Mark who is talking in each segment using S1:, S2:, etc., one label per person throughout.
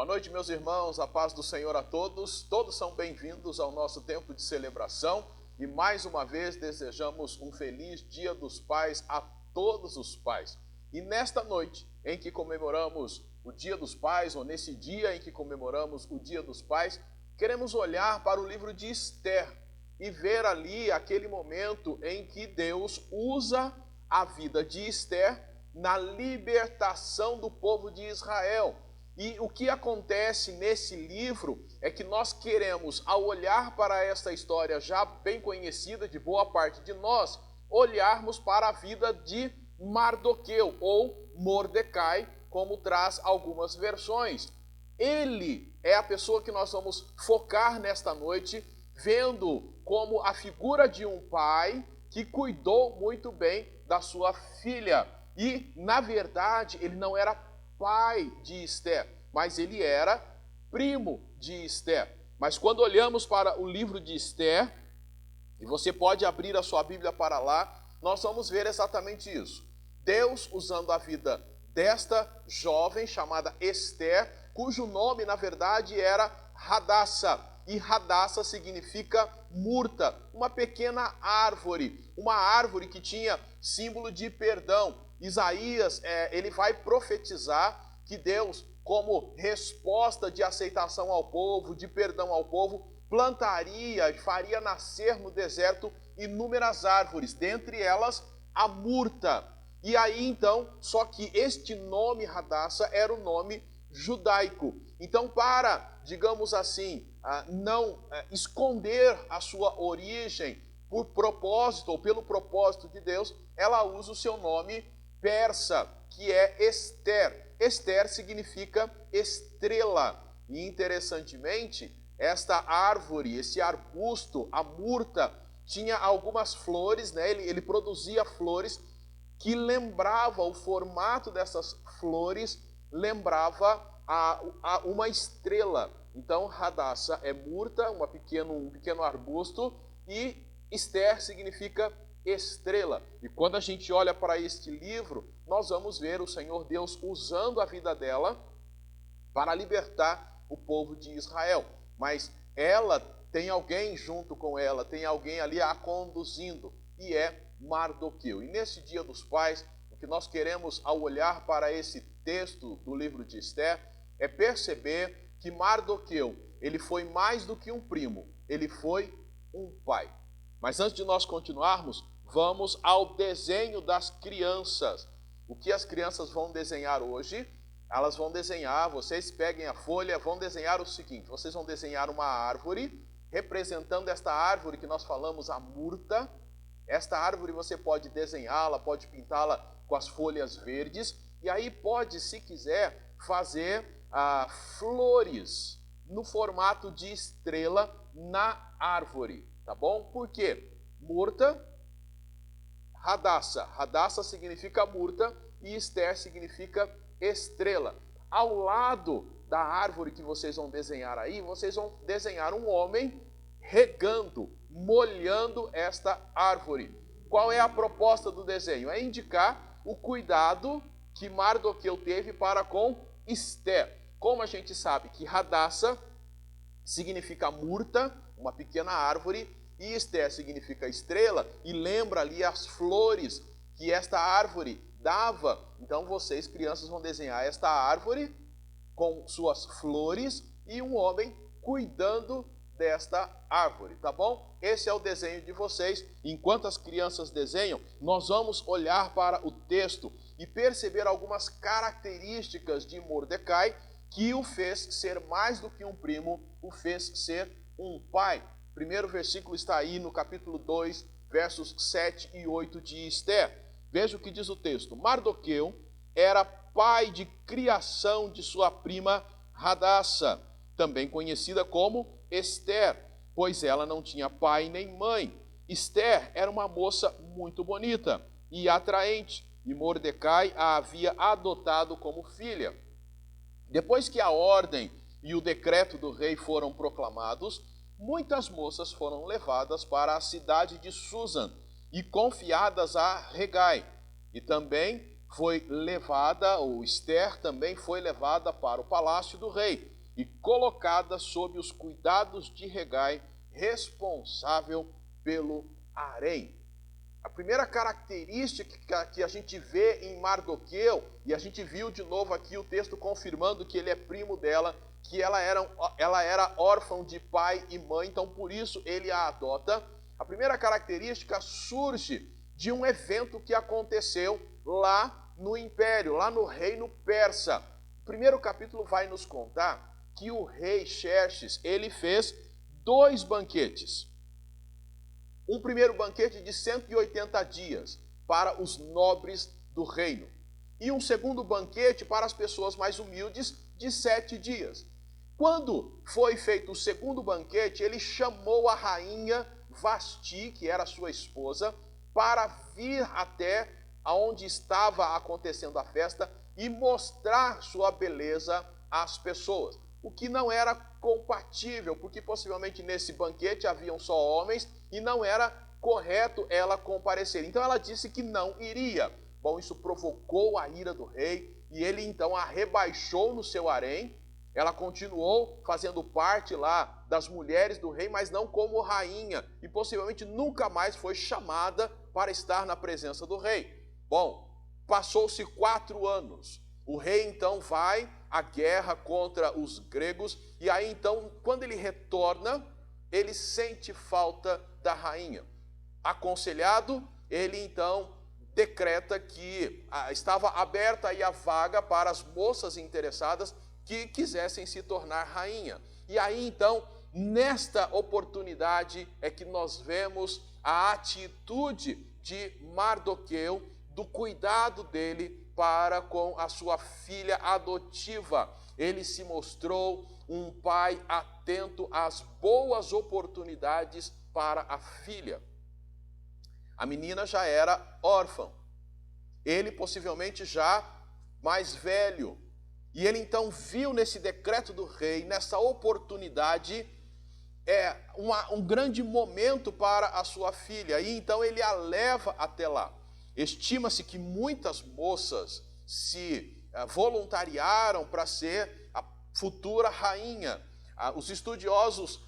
S1: Boa noite, meus irmãos, a paz do Senhor a todos. Todos são bem-vindos ao nosso tempo de celebração e mais uma vez desejamos um feliz Dia dos Pais a todos os pais. E nesta noite em que comemoramos o Dia dos Pais, ou nesse dia em que comemoramos o Dia dos Pais, queremos olhar para o livro de Esther e ver ali aquele momento em que Deus usa a vida de Esther na libertação do povo de Israel. E o que acontece nesse livro é que nós queremos, ao olhar para esta história já bem conhecida de boa parte de nós, olharmos para a vida de Mardoqueu ou Mordecai, como traz algumas versões. Ele é a pessoa que nós vamos focar nesta noite, vendo como a figura de um pai que cuidou muito bem da sua filha. E, na verdade, ele não era pai de Esther, mas ele era primo de Esther. Mas quando olhamos para o livro de Esther, e você pode abrir a sua Bíblia para lá, nós vamos ver exatamente isso. Deus usando a vida desta jovem chamada Esther, cujo nome, na verdade, era Hadassa. E Hadassa significa murta, uma pequena árvore, uma árvore que tinha símbolo de perdão. Isaías, ele vai profetizar que Deus, como resposta de aceitação ao povo, de perdão ao povo, plantaria, faria nascer no deserto inúmeras árvores, dentre elas a murta. E aí então, só que este nome Hadassa era o nome judaico. Então, para, digamos assim, não esconder a sua origem por propósito ou pelo propósito de Deus, ela usa o seu nome persa, que é Esther. Esther significa estrela. E interessantemente, esta árvore, esse arbusto, a murta, tinha algumas flores, né? Ele produzia flores que lembrava, o formato dessas flores lembrava uma estrela. Então, Hadassa é murta, um pequeno arbusto, e Esther significa estrela. E quando a gente olha para este livro, nós vamos ver o Senhor Deus usando a vida dela para libertar o povo de Israel. Mas ela tem alguém junto com ela, tem alguém ali a conduzindo, e é Mardoqueu. E nesse Dia dos Pais, o que nós queremos ao olhar para esse texto do livro de Esther é perceber que Mardoqueu, ele foi mais do que um primo, ele foi um pai. Mas antes de nós continuarmos, vamos ao desenho das crianças. O que as crianças vão desenhar hoje? Elas vão desenhar, vocês peguem a folha, vão desenhar o seguinte: vocês vão desenhar uma árvore, representando esta árvore que nós falamos, a murta. Esta árvore você pode desenhá-la, pode pintá-la com as folhas verdes, e aí pode, se quiser, fazer flores no formato de estrela na árvore. Tá bom? Por quê? Murta, Hadassa. Hadassa significa murta e Esther significa estrela. Ao lado da árvore que vocês vão desenhar aí, vocês vão desenhar um homem regando, molhando esta árvore. Qual é a proposta do desenho? É indicar o cuidado que Mardoqueu teve para com Esther. Como a gente sabe que Hadassa significa murta, uma pequena árvore, e Esther significa estrela, e lembra ali as flores que esta árvore dava. Então vocês, crianças, vão desenhar esta árvore com suas flores e um homem cuidando desta árvore, tá bom? Esse é o desenho de vocês. Enquanto as crianças desenham, nós vamos olhar para o texto e perceber algumas características de Mordecai que o fez ser mais do que um primo, o fez ser um pai. O primeiro versículo está aí no capítulo 2, versos 7 e 8 de Esther. Veja o que diz o texto. Mardoqueu era pai de criação de sua prima Hadassa, também conhecida como Esther, pois ela não tinha pai nem mãe. Esther era uma moça muito bonita e atraente, e Mordecai a havia adotado como filha. Depois que a ordem e o decreto do rei foram proclamados, muitas moças foram levadas para a cidade de Susan e confiadas a Hegai, e também foi levada, ou Esther também foi levada para o palácio do rei e colocada sob os cuidados de Hegai, responsável pelo harém. A primeira característica que a gente vê em Mardoqueu, e a gente viu de novo aqui o texto confirmando que ele é primo dela, que ela era órfã de pai e mãe, então por isso ele a adota. A primeira característica surge de um evento que aconteceu lá no Império, lá no reino persa. O primeiro capítulo vai nos contar que o rei Xerxes, ele fez 2 banquetes. Um primeiro banquete de 180 dias para os nobres do reino. E um segundo banquete para as pessoas mais humildes de 7 dias. Quando foi feito o segundo banquete, ele chamou a rainha Vasti, que era sua esposa, para vir até aonde estava acontecendo a festa e mostrar sua beleza às pessoas. O que não era compatível, porque possivelmente nesse banquete haviam só homens e não era correto ela comparecer. Então ela disse que não iria. Bom, isso provocou a ira do rei e ele então a rebaixou no seu harém. Ela continuou fazendo parte lá das mulheres do rei, mas não como rainha, e possivelmente nunca mais foi chamada para estar na presença do rei. Bom, passou-se 4 anos. O rei então vai à guerra contra os gregos, e aí então, quando ele retorna, ele sente falta da rainha. Aconselhado, ele então decreta que estava aberta aí a vaga para as moças interessadas que quisessem se tornar rainha. E aí então, nesta oportunidade é que nós vemos a atitude de Mardoqueu, do cuidado dele para com a sua filha adotiva. Ele se mostrou um pai atento às boas oportunidades para a filha. A menina já era órfã. Ele possivelmente já mais velho. E ele então viu nesse decreto do rei, nessa oportunidade, um grande momento para a sua filha. E então ele a leva até lá. Estima-se que muitas moças se voluntariaram para ser a futura rainha. Os estudiosos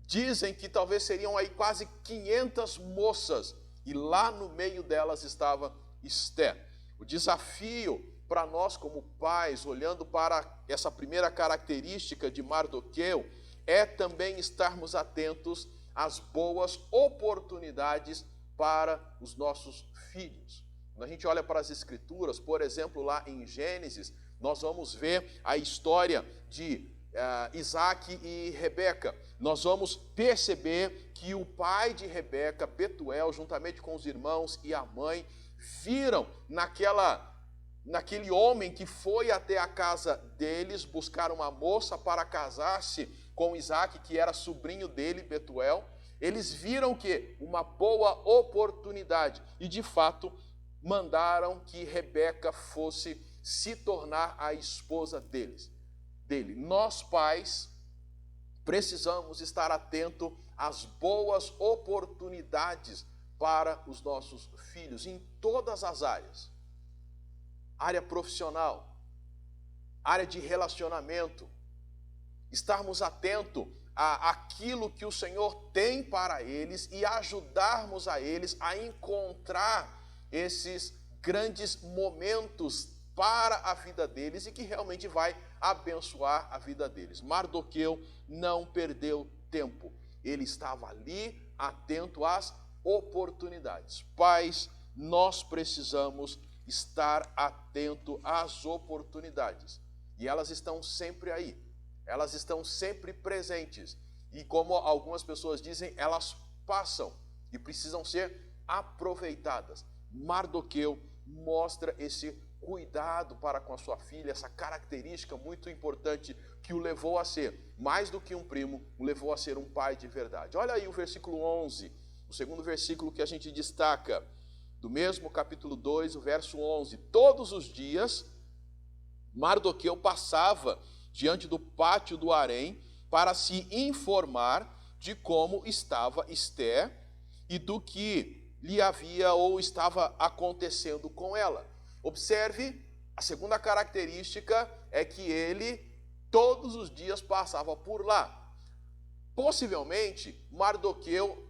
S1: dizem que talvez seriam aí quase 500 moças. E lá no meio delas estava Esther. O desafio para nós como pais, olhando para essa primeira característica de Mardoqueu, é também estarmos atentos às boas oportunidades para os nossos filhos. Quando a gente olha para as Escrituras, por exemplo, lá em Gênesis, nós vamos ver a história de Isaac e Rebeca. Nós vamos perceber que o pai de Rebeca, Betuel, juntamente com os irmãos e a mãe, viram naquele homem que foi até a casa deles buscar uma moça para casar-se com Isaac, que era sobrinho dele, Betuel. Eles viram que uma boa oportunidade e, de fato, mandaram que Rebeca fosse se tornar a esposa dele. Nós, pais, precisamos estar atentos às boas oportunidades para os nossos filhos, em todas as áreas. Área profissional, área de relacionamento, estarmos atentos àquilo que o Senhor tem para eles e ajudarmos a eles a encontrar esses grandes momentos para a vida deles e que realmente vai abençoar a vida deles. Mardoqueu não perdeu tempo, ele estava ali atento às oportunidades. Pais, nós precisamos estar atento às oportunidades. E elas estão sempre aí. Elas estão sempre presentes. E como algumas pessoas dizem, elas passam e precisam ser aproveitadas. Mardoqueu mostra esse cuidado para com a sua filha, essa característica muito importante que o levou a ser, mais do que um primo, o levou a ser um pai de verdade. Olha aí o versículo 11, o segundo versículo que a gente destaca, do mesmo capítulo 2, o verso 11. Todos os dias, Mardoqueu passava diante do pátio do harém para se informar de como estava Esther e do que lhe havia ou estava acontecendo com ela. Observe, a segunda característica é que ele todos os dias passava por lá. Possivelmente, Mardoqueu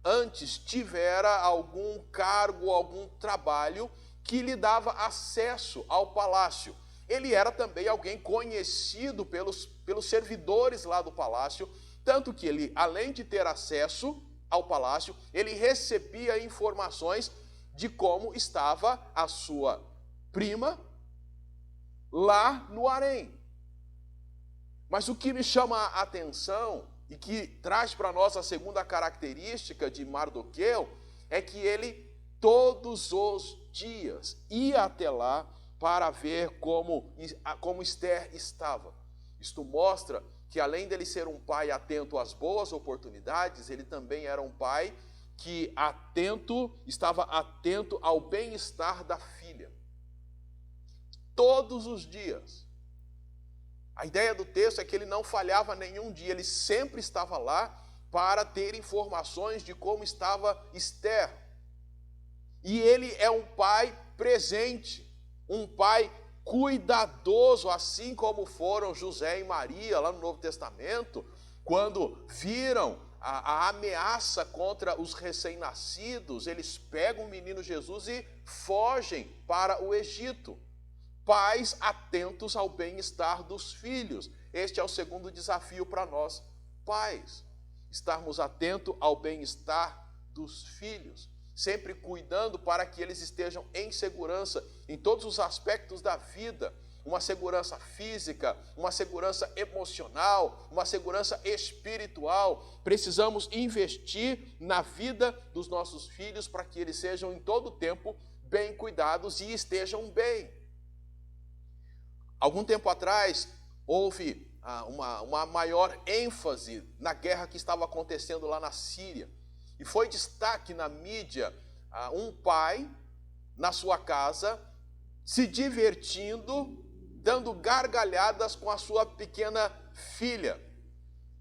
S1: antes tivera algum cargo, algum trabalho que lhe dava acesso ao palácio. Ele era também alguém conhecido pelos servidores lá do palácio, tanto que ele, além de ter acesso ao palácio, ele recebia informações de como estava a sua prima lá no harém. Mas o que me chama a atenção e que traz para nós a segunda característica de Mardoqueu é que ele todos os dias ia até lá para ver como Esther estava. Isto mostra que além dele ser um pai atento às boas oportunidades, ele também era um pai que estava atento ao bem-estar da filha. Todos os dias. A ideia do texto é que ele não falhava nenhum dia, ele sempre estava lá para ter informações de como estava Esther. E ele é um pai presente, um pai cuidadoso, assim como foram José e Maria lá no Novo Testamento, quando viram a ameaça contra os recém-nascidos, eles pegam o menino Jesus e fogem para o Egito. Pais atentos ao bem-estar dos filhos. Este é o segundo desafio para nós, pais. Estarmos atentos ao bem-estar dos filhos. Sempre cuidando para que eles estejam em segurança em todos os aspectos da vida. Uma segurança física, uma segurança emocional, uma segurança espiritual. Precisamos investir na vida dos nossos filhos para que eles sejam em todo o tempo bem cuidados e estejam bem. Algum tempo atrás, houve uma maior ênfase na guerra que estava acontecendo lá na Síria. E foi destaque na mídia um pai, na sua casa, se divertindo, dando gargalhadas com a sua pequena filha.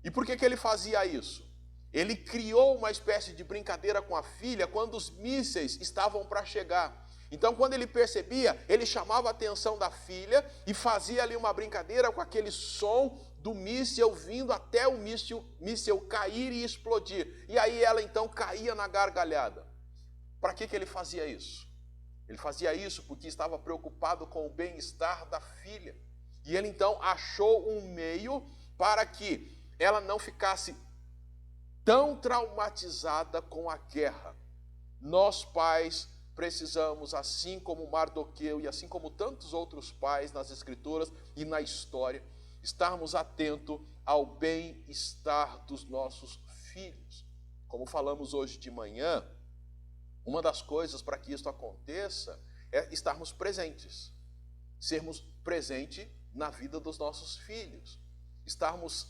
S1: E por que ele fazia isso? Ele criou uma espécie de brincadeira com a filha quando os mísseis estavam para chegar. Então, quando ele percebia, ele chamava a atenção da filha e fazia ali uma brincadeira com aquele som do míssil vindo até o míssil cair e explodir. E aí ela então caía na gargalhada. Para que ele fazia isso? Ele fazia isso porque estava preocupado com o bem-estar da filha. E ele então achou um meio para que ela não ficasse tão traumatizada com a guerra. Nós, pais, precisamos, assim como Mardoqueu e assim como tantos outros pais nas Escrituras e na história, estarmos atentos ao bem-estar dos nossos filhos. Como falamos hoje de manhã, uma das coisas para que isso aconteça é estarmos presentes. Sermos presentes na vida dos nossos filhos. Estarmos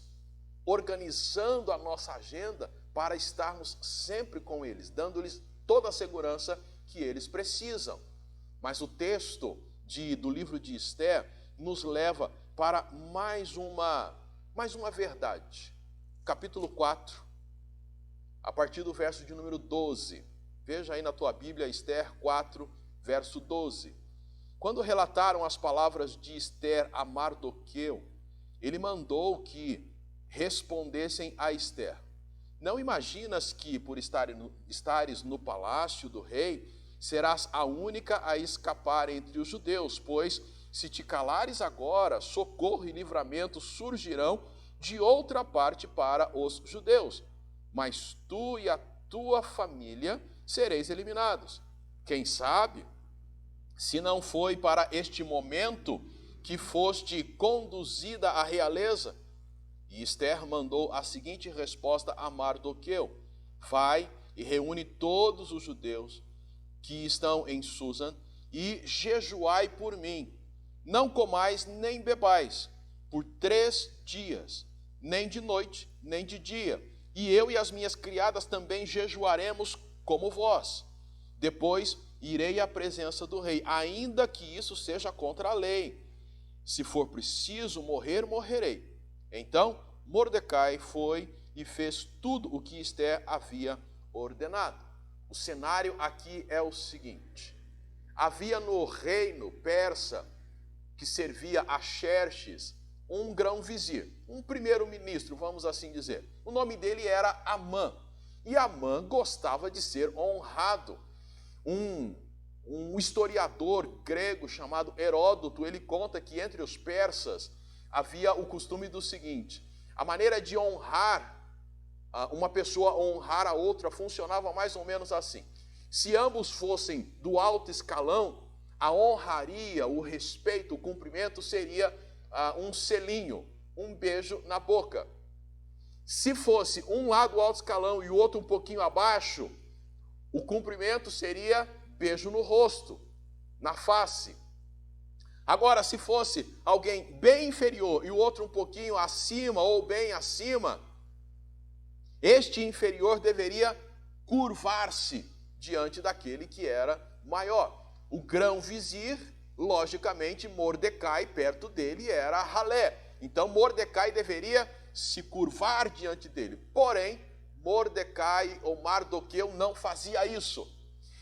S1: organizando a nossa agenda para estarmos sempre com eles, dando-lhes toda a segurança que eles precisam. Mas o texto do livro de Esther nos leva para mais uma verdade. Capítulo 4, a partir do verso de número 12. Veja aí na tua Bíblia, Esther 4, verso 12. Quando relataram as palavras de Esther a Mardoqueu, ele mandou que respondessem a Esther: não imaginas que, por estares no palácio do rei, serás a única a escapar entre os judeus, pois, se te calares agora, socorro e livramento surgirão de outra parte para os judeus. Mas tu e a tua família sereis eliminados. Quem sabe, se não foi para este momento que foste conduzida à realeza? E Esther mandou a seguinte resposta a Mardoqueu: vai e reúne todos os judeus que estão em Susan e jejuai por mim. Não comais nem bebais por 3 dias, nem de noite, nem de dia. E eu e as minhas criadas também jejuaremos como vós. Depois irei à presença do rei, ainda que isso seja contra a lei. Se for preciso morrer, morrerei. Então Mordecai foi e fez tudo o que Esther havia ordenado. O cenário aqui é o seguinte: havia no reino persa, que servia a Xerxes, um grão-vizir, um primeiro-ministro, vamos assim dizer. O nome dele era Amã. E Amã gostava de ser honrado. Um historiador grego chamado Heródoto, ele conta que entre os persas havia o costume do seguinte: a maneira de honrar, uma pessoa honrar a outra, funcionava mais ou menos assim. Se ambos fossem do alto escalão, a honraria, o respeito, o cumprimento seria um selinho, um beijo na boca. Se fosse um lado do alto escalão e o outro um pouquinho abaixo, o cumprimento seria beijo no rosto, na face. Agora, se fosse alguém bem inferior e o outro um pouquinho acima ou bem acima, este inferior deveria curvar-se diante daquele que era maior. O grão-vizir, logicamente, Mordecai, perto dele, era Ralé. Então, Mordecai deveria se curvar diante dele. Porém, Mordecai ou Mardoqueu não fazia isso.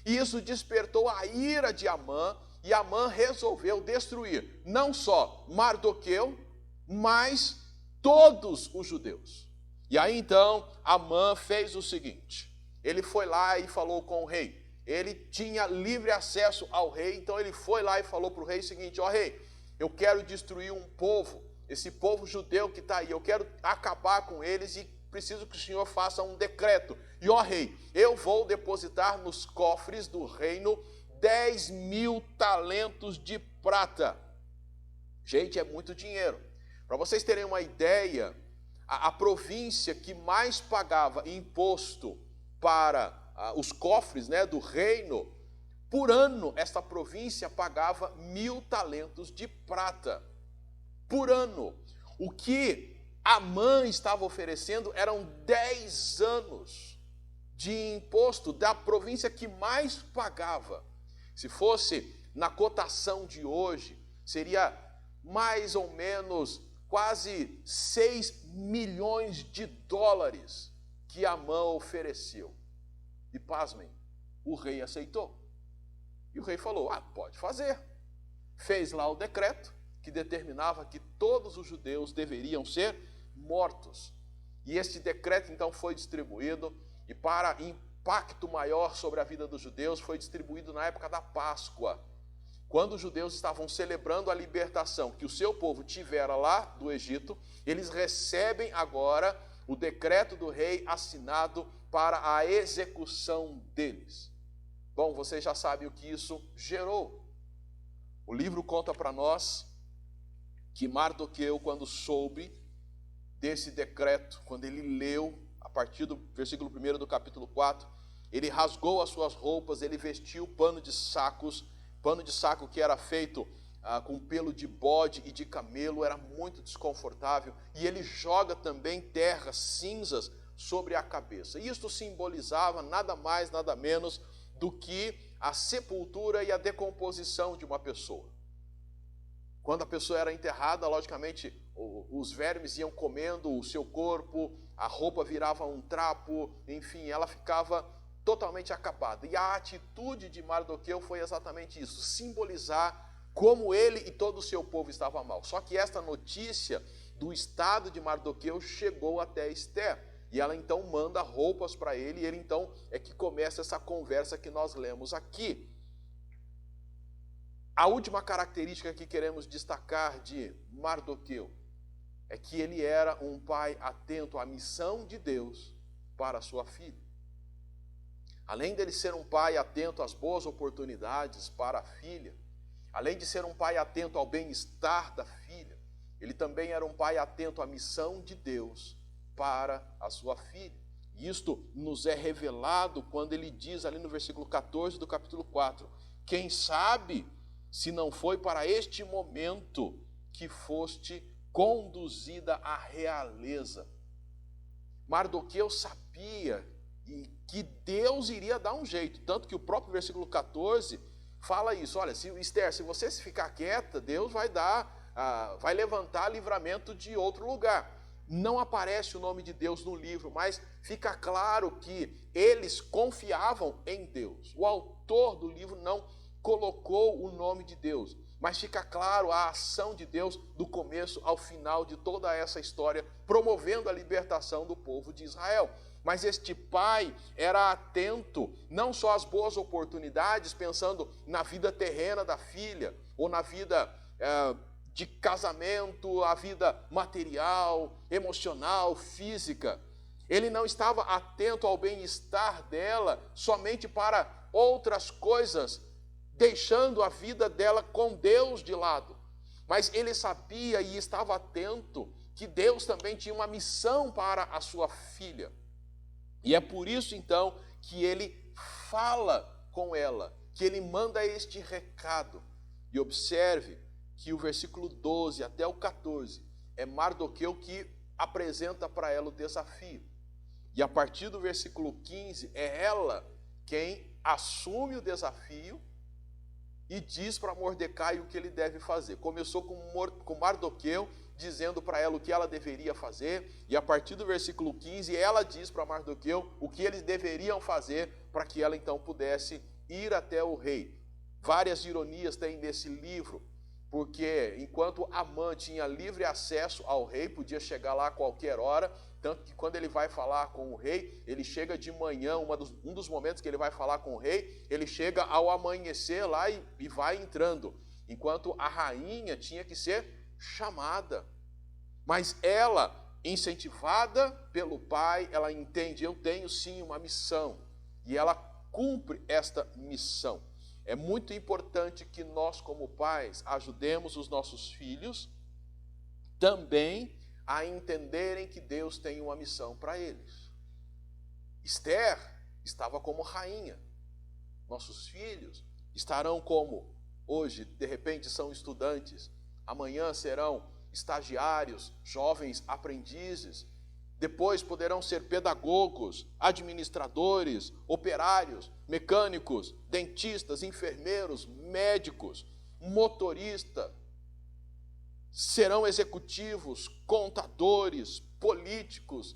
S1: E isso despertou a ira de Amã, e Amã resolveu destruir não só Mardoqueu, mas todos os judeus. E aí então, Amã fez o seguinte: ele foi lá e falou com o rei. Ele tinha livre acesso ao rei, então ele foi lá e falou para o rei o seguinte: ó rei, eu quero destruir um povo, esse povo judeu que está aí, eu quero acabar com eles e preciso que o senhor faça um decreto. E ó rei, eu vou depositar nos cofres do reino 10.000 talentos de prata. Gente, é muito dinheiro. Para vocês terem uma ideia, a província que mais pagava imposto para os cofres, do reino, por ano, esta província pagava 1.000 talentos de prata. Por ano. O que Amã estava oferecendo eram 10 anos de imposto da província que mais pagava. Se fosse na cotação de hoje, seria mais ou menos quase 6 milhões de dólares que Amã ofereceu. E pasmem, o rei aceitou. E o rei falou: pode fazer. Fez lá o decreto que determinava que todos os judeus deveriam ser mortos. E este decreto então foi distribuído, e para impacto maior sobre a vida dos judeus, foi distribuído na época da Páscoa, quando os judeus estavam celebrando a libertação que o seu povo tivera lá do Egito. Eles recebem agora o decreto do rei assinado para a execução deles. Bom, vocês já sabem o que isso gerou. O livro conta para nós que Mardoqueu, quando soube desse decreto, quando ele leu, a partir do versículo 1 do capítulo 4, ele rasgou as suas roupas, ele vestiu pano de saco que era feito com pelo de bode e de camelo, era muito desconfortável, e ele joga também terras cinzas sobre a cabeça. Isto simbolizava nada mais, nada menos do que a sepultura e a decomposição de uma pessoa. Quando a pessoa era enterrada, logicamente, os vermes iam comendo o seu corpo, a roupa virava um trapo, enfim, ela ficava totalmente acabada. E a atitude de Mardoqueu foi exatamente isso, simbolizar como ele e todo o seu povo estava mal. Só que esta notícia do estado de Mardoqueu chegou até Ester, e ela então manda roupas para ele, e ele então é que começa essa conversa que nós lemos aqui. A última característica que queremos destacar de Mardoqueu é que ele era um pai atento à missão de Deus para a sua filha. Além dele ser um pai atento às boas oportunidades para a filha, além de ser um pai atento ao bem-estar da filha, ele também era um pai atento à missão de Deus para a sua filha. E isto nos é revelado quando ele diz ali no versículo 14 do capítulo 4, quem sabe se não foi para este momento que foste conduzida à realeza. Mardoqueu sabia que Deus iria dar um jeito, tanto que o próprio versículo 14 fala isso. Olha, Ester, se você ficar quieta, Deus vai levantar livramento de outro lugar. Não aparece o nome de Deus no livro, mas fica claro que eles confiavam em Deus. O autor do livro não colocou o nome de Deus. Mas fica claro a ação de Deus do começo ao final de toda essa história, promovendo a libertação do povo de Israel. Mas este pai era atento não só às boas oportunidades, pensando na vida terrena da filha, ou na vida de casamento, a vida material, emocional, física. Ele não estava atento ao bem-estar dela somente para outras coisas, deixando a vida dela com Deus de lado. Mas ele sabia e estava atento que Deus também tinha uma missão para a sua filha. E é por isso, então, que ele fala com ela, que ele manda este recado. E observe que o versículo 12 até o 14 é Mardoqueu que apresenta para ela o desafio. E a partir do versículo 15 é ela quem assume o desafio e diz para Mordecai o que ele deve fazer. Começou com Mardoqueu, dizendo para ela o que ela deveria fazer, e a partir do versículo 15, ela diz para Mardoqueu o que eles deveriam fazer para que ela então pudesse ir até o rei. Várias ironias tem nesse livro, porque enquanto Amã tinha livre acesso ao rei, podia chegar lá a qualquer hora, tanto que quando ele vai falar com o rei, ele chega de manhã, um dos momentos que ele vai falar com o rei, ele chega ao amanhecer lá e vai entrando, enquanto a rainha tinha que ser chamada. Mas ela, incentivada pelo pai, ela entende, eu tenho sim uma missão, e ela cumpre esta missão. É muito importante que nós, como pais, ajudemos os nossos filhos também a entenderem que Deus tem uma missão para eles. Esther estava como rainha. Nossos filhos estarão como hoje, de repente são estudantes, amanhã serão estagiários, jovens aprendizes, depois poderão ser pedagogos, administradores, operários, mecânicos, dentistas, enfermeiros, médicos, motorista. Serão executivos, contadores, políticos,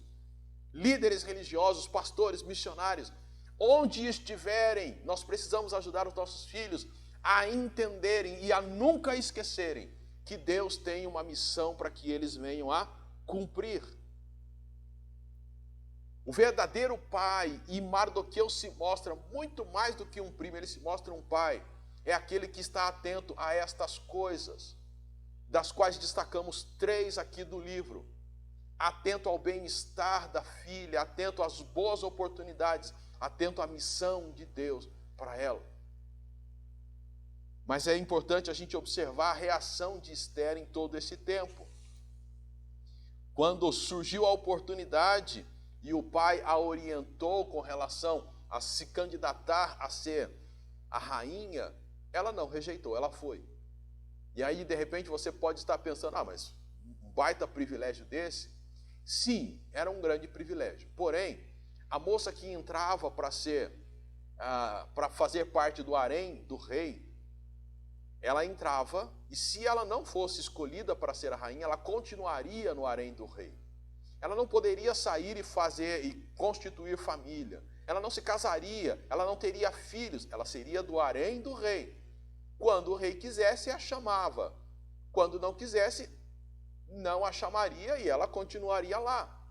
S1: líderes religiosos, pastores, missionários. Onde estiverem, nós precisamos ajudar os nossos filhos a entenderem e a nunca esquecerem que Deus tem uma missão para que eles venham a cumprir. O verdadeiro pai, e Mardoqueu se mostra muito mais do que um primo, ele se mostra um pai. É aquele que está atento a estas coisas, das quais destacamos 3 aqui do livro. Atento ao bem-estar da filha, atento às boas oportunidades, atento à missão de Deus para ela. Mas é importante a gente observar a reação de Esther em todo esse tempo. Quando surgiu a oportunidade e o pai a orientou com relação a se candidatar a ser a rainha, ela não rejeitou, ela foi. E aí, de repente, você pode estar pensando, mas um baita privilégio desse? Sim, era um grande privilégio. Porém, a moça que entrava para fazer parte do harém do rei, ela entrava, e se ela não fosse escolhida para ser a rainha, ela continuaria no harém do rei. Ela não poderia sair e constituir família. Ela não se casaria, ela não teria filhos, ela seria do harém do rei. Quando o rei quisesse, a chamava. Quando não quisesse, não a chamaria e ela continuaria lá.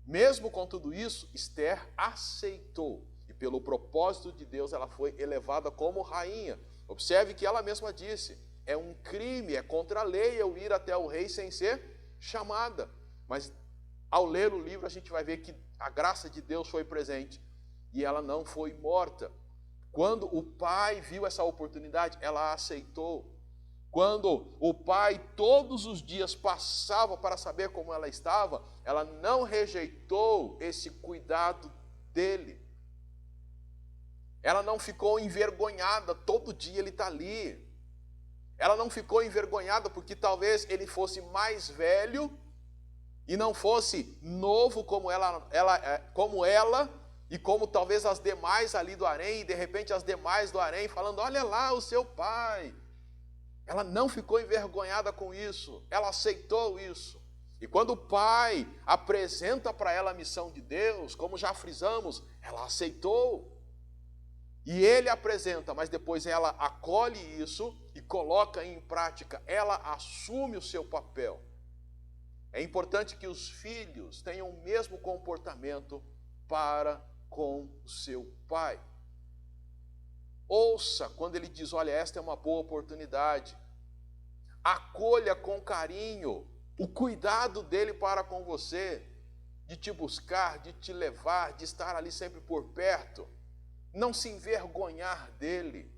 S1: Mesmo com tudo isso, Esther aceitou. E pelo propósito de Deus, ela foi elevada como rainha. Observe que ela mesma disse, é um crime, é contra a lei eu ir até o rei sem ser chamada. Mas ao ler o livro, a gente vai ver que a graça de Deus foi presente e ela não foi morta. Quando o pai viu essa oportunidade, ela aceitou. Quando o pai todos os dias passava para saber como ela estava, ela não rejeitou esse cuidado dele. Ela não ficou envergonhada, todo dia ele está ali. Ela não ficou envergonhada porque talvez ele fosse mais velho e não fosse novo como ela e como talvez as demais ali do harém, e de repente as demais do harém falando, olha lá o seu pai. Ela não ficou envergonhada com isso, ela aceitou isso. E quando o pai apresenta para ela a missão de Deus, como já frisamos, ela aceitou. E ele apresenta, mas depois ela acolhe isso e coloca em prática. Ela assume o seu papel. É importante que os filhos tenham o mesmo comportamento para com o seu pai. Ouça quando ele diz, olha, esta é uma boa oportunidade. Acolha com carinho o cuidado dele para com você, de te buscar, de te levar, de estar ali sempre por perto. Não se envergonhar dele.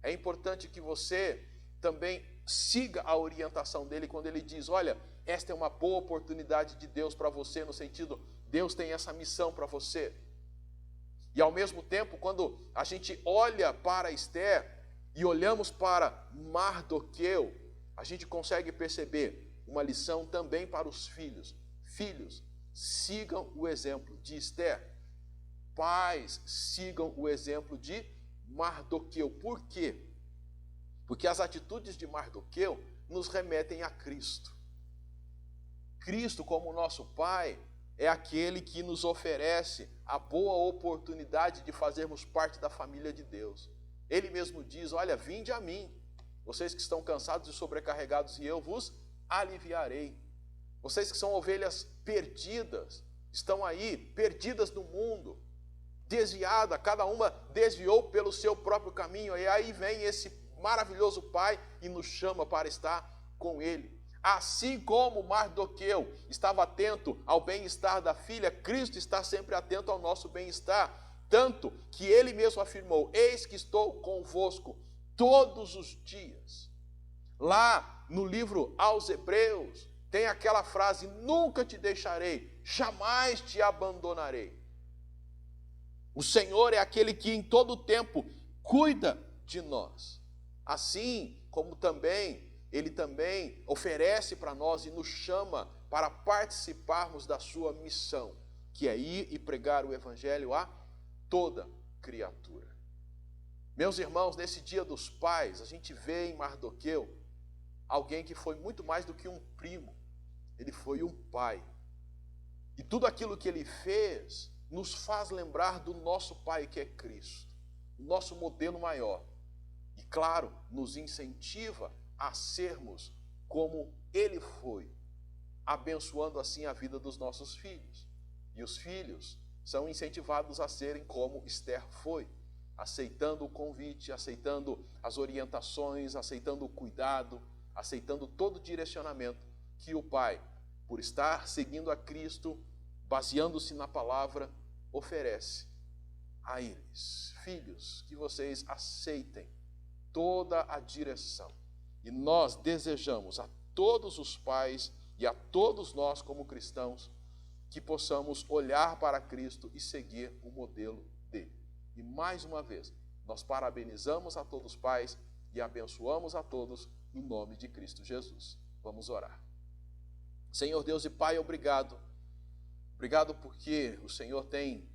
S1: É importante que você também siga a orientação dele quando ele diz, olha, esta é uma boa oportunidade de Deus para você, no sentido, Deus tem essa missão para você. E ao mesmo tempo, quando a gente olha para Esther e olhamos para Mardoqueu, a gente consegue perceber uma lição também para os filhos. Filhos, sigam o exemplo de Esther. Pais, sigam o exemplo de Mardoqueu. Por quê? Porque as atitudes de Mardoqueu nos remetem a Cristo. Cristo, como nosso Pai, é aquele que nos oferece a boa oportunidade de fazermos parte da família de Deus. Ele mesmo diz, olha, vinde a mim, vocês que estão cansados e sobrecarregados, e eu vos aliviarei. Vocês que são ovelhas perdidas, estão aí, perdidas no mundo, desviada, cada uma desviou pelo seu próprio caminho, e aí vem esse maravilhoso Pai e nos chama para estar com Ele. Assim como Mardoqueu estava atento ao bem-estar da filha, Cristo está sempre atento ao nosso bem-estar, tanto que Ele mesmo afirmou, eis que estou convosco todos os dias. Lá no livro aos Hebreus, tem aquela frase, nunca te deixarei, jamais te abandonarei. O Senhor é aquele que em todo tempo cuida de nós. Assim como também, Ele também oferece para nós e nos chama para participarmos da sua missão, que é ir e pregar o Evangelho a toda criatura. Meus irmãos, nesse dia dos pais, a gente vê em Mardoqueu alguém que foi muito mais do que um primo, ele foi um pai. E tudo aquilo que ele fez nos faz lembrar do nosso Pai que é Cristo, o nosso modelo maior. E claro, nos incentiva a sermos como Ele foi, abençoando assim a vida dos nossos filhos. E os filhos são incentivados a serem como Esther foi, aceitando o convite, aceitando as orientações, aceitando o cuidado, aceitando todo o direcionamento que o pai, por estar seguindo a Cristo, baseando-se na palavra, oferece a eles. Filhos, que vocês aceitem toda a direção. E nós desejamos a todos os pais e a todos nós como cristãos que possamos olhar para Cristo e seguir o modelo dele. E mais uma vez, nós parabenizamos a todos os pais e abençoamos a todos no nome de Cristo Jesus. Vamos orar. Senhor Deus e Pai, obrigado. Obrigado porque o Senhor tem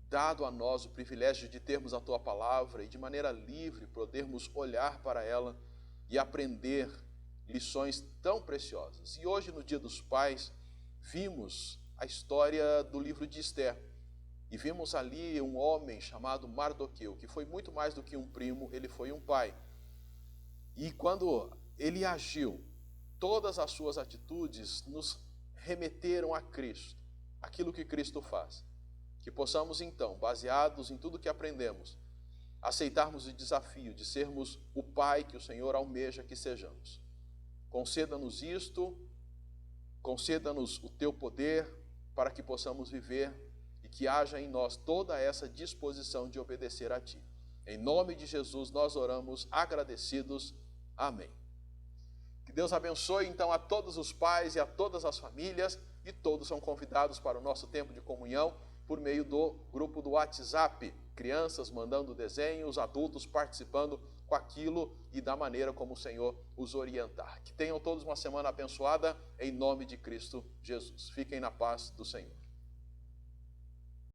S1: dado a nós o privilégio de termos a Tua palavra e de maneira livre podermos olhar para ela e aprender lições tão preciosas. E hoje, no Dia dos Pais, vimos a história do livro de Esther. E vimos ali um homem chamado Mardoqueu, que foi muito mais do que um primo, ele foi um pai. E quando ele agiu, todas as suas atitudes nos remeteram a Cristo, aquilo que Cristo faz. Que possamos então, baseados em tudo que aprendemos, aceitarmos o desafio de sermos o Pai que o Senhor almeja que sejamos. Conceda-nos isto, conceda-nos o Teu poder para que possamos viver e que haja em nós toda essa disposição de obedecer a Ti. Em nome de Jesus nós oramos agradecidos. Amém. Que Deus abençoe então a todos os pais e a todas as famílias, e todos são convidados para o nosso tempo de comunhão por meio do grupo do WhatsApp. Crianças mandando desenhos, adultos participando com aquilo e da maneira como o Senhor os orientar. Que tenham todos uma semana abençoada em nome de Cristo Jesus. Fiquem na paz do Senhor.